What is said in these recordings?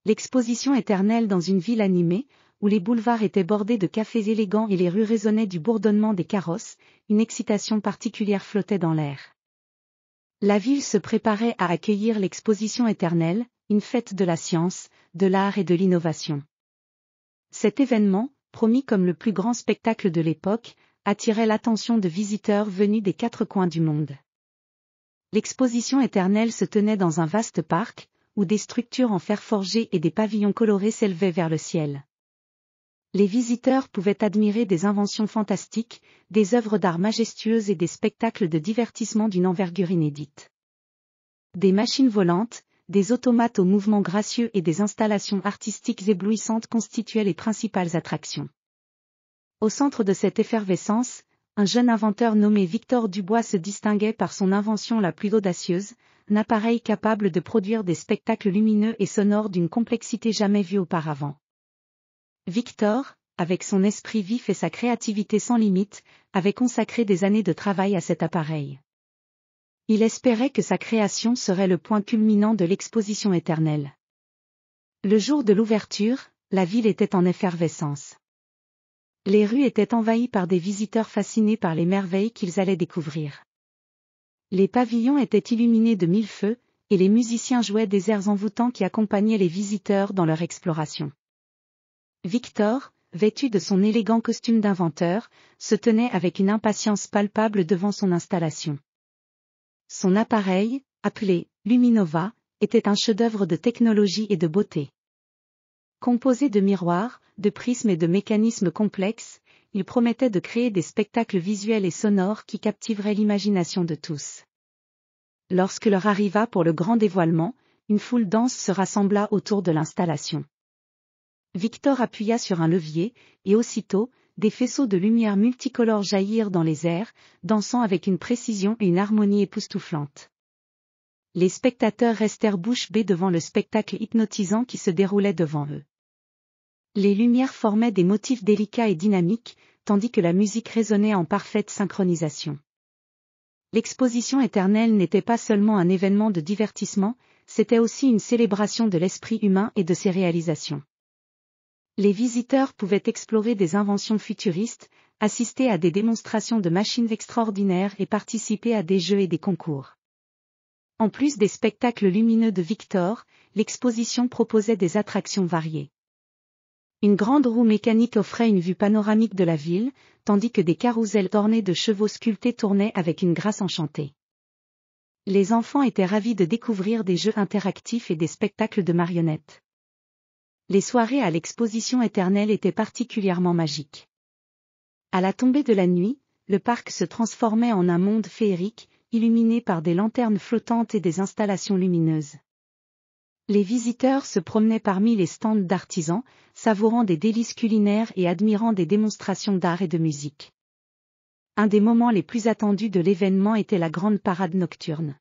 L'exposition éternelle dans une ville animée, où les boulevards étaient bordés de cafés élégants et les rues résonnaient du bourdonnement des carrosses, une excitation particulière flottait dans l'air. La ville se préparait à accueillir l'exposition éternelle, une fête de la science, de l'art et de l'innovation. Cet événement, promis comme le plus grand spectacle de l'époque, attirait l'attention de visiteurs venus des 4 coins du monde. L'exposition éternelle se tenait dans un vaste parc, où des structures en fer forgé et des pavillons colorés s'élevaient vers le ciel. Les visiteurs pouvaient admirer des inventions fantastiques, des œuvres d'art majestueuses et des spectacles de divertissement d'une envergure inédite. Des machines volantes, des automates aux mouvements gracieux et des installations artistiques éblouissantes constituaient les principales attractions. Au centre de cette effervescence, un jeune inventeur nommé Victor Dubois se distinguait par son invention la plus audacieuse, un appareil capable de produire des spectacles lumineux et sonores d'une complexité jamais vue auparavant. Victor, avec son esprit vif et sa créativité sans limite, avait consacré des années de travail à cet appareil. Il espérait que sa création serait le point culminant de l'exposition éternelle. Le jour de l'ouverture, la ville était en effervescence. Les rues étaient envahies par des visiteurs fascinés par les merveilles qu'ils allaient découvrir. Les pavillons étaient illuminés de 1000 feux, et les musiciens jouaient des airs envoûtants qui accompagnaient les visiteurs dans leur exploration. Victor, vêtu de son élégant costume d'inventeur, se tenait avec une impatience palpable devant son installation. Son appareil, appelé Luminova, était un chef-d'œuvre de technologie et de beauté. Composé de miroirs, de prismes et de mécanismes complexes, il promettait de créer des spectacles visuels et sonores qui captiveraient l'imagination de tous. Lorsque l'heure arriva pour le grand dévoilement, une foule dense se rassembla autour de l'installation. Victor appuya sur un levier, et aussitôt, des faisceaux de lumière multicolores jaillirent dans les airs, dansant avec une précision et une harmonie époustouflantes. Les spectateurs restèrent bouche bée devant le spectacle hypnotisant qui se déroulait devant eux. Les lumières formaient des motifs délicats et dynamiques, tandis que la musique résonnait en parfaite synchronisation. L'exposition éternelle n'était pas seulement un événement de divertissement, c'était aussi une célébration de l'esprit humain et de ses réalisations. Les visiteurs pouvaient explorer des inventions futuristes, assister à des démonstrations de machines extraordinaires et participer à des jeux et des concours. En plus des spectacles lumineux de Victor, l'exposition proposait des attractions variées. Une grande roue mécanique offrait une vue panoramique de la ville, tandis que des carrousels ornés de chevaux sculptés tournaient avec une grâce enchantée. Les enfants étaient ravis de découvrir des jeux interactifs et des spectacles de marionnettes. Les soirées à l'exposition éternelle étaient particulièrement magiques. À la tombée de la nuit, le parc se transformait en un monde féerique, illuminé par des lanternes flottantes et des installations lumineuses. Les visiteurs se promenaient parmi les stands d'artisans, savourant des délices culinaires et admirant des démonstrations d'art et de musique. Un des moments les plus attendus de l'événement était la grande parade nocturne.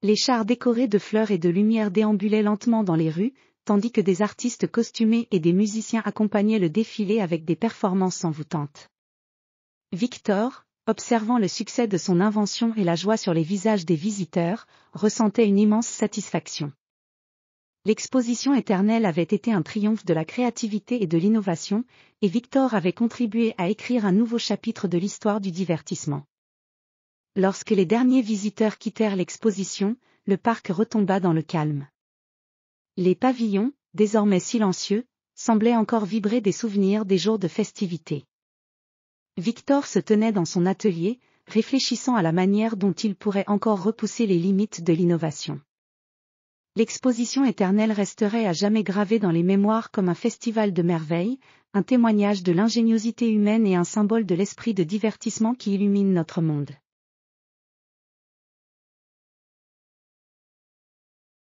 Les chars décorés de fleurs et de lumière déambulaient lentement dans les rues, tandis que des artistes costumés et des musiciens accompagnaient le défilé avec des performances envoûtantes. Victor, observant le succès de son invention et la joie sur les visages des visiteurs, ressentait une immense satisfaction. L'exposition éternelle avait été un triomphe de la créativité et de l'innovation, et Victor avait contribué à écrire un nouveau chapitre de l'histoire du divertissement. Lorsque les derniers visiteurs quittèrent l'exposition, le parc retomba dans le calme. Les pavillons, désormais silencieux, semblaient encore vibrer des souvenirs des jours de festivités. Victor se tenait dans son atelier, réfléchissant à la manière dont il pourrait encore repousser les limites de l'innovation. L'exposition éternelle resterait à jamais gravée dans les mémoires comme un festival de merveilles, un témoignage de l'ingéniosité humaine et un symbole de l'esprit de divertissement qui illumine notre monde.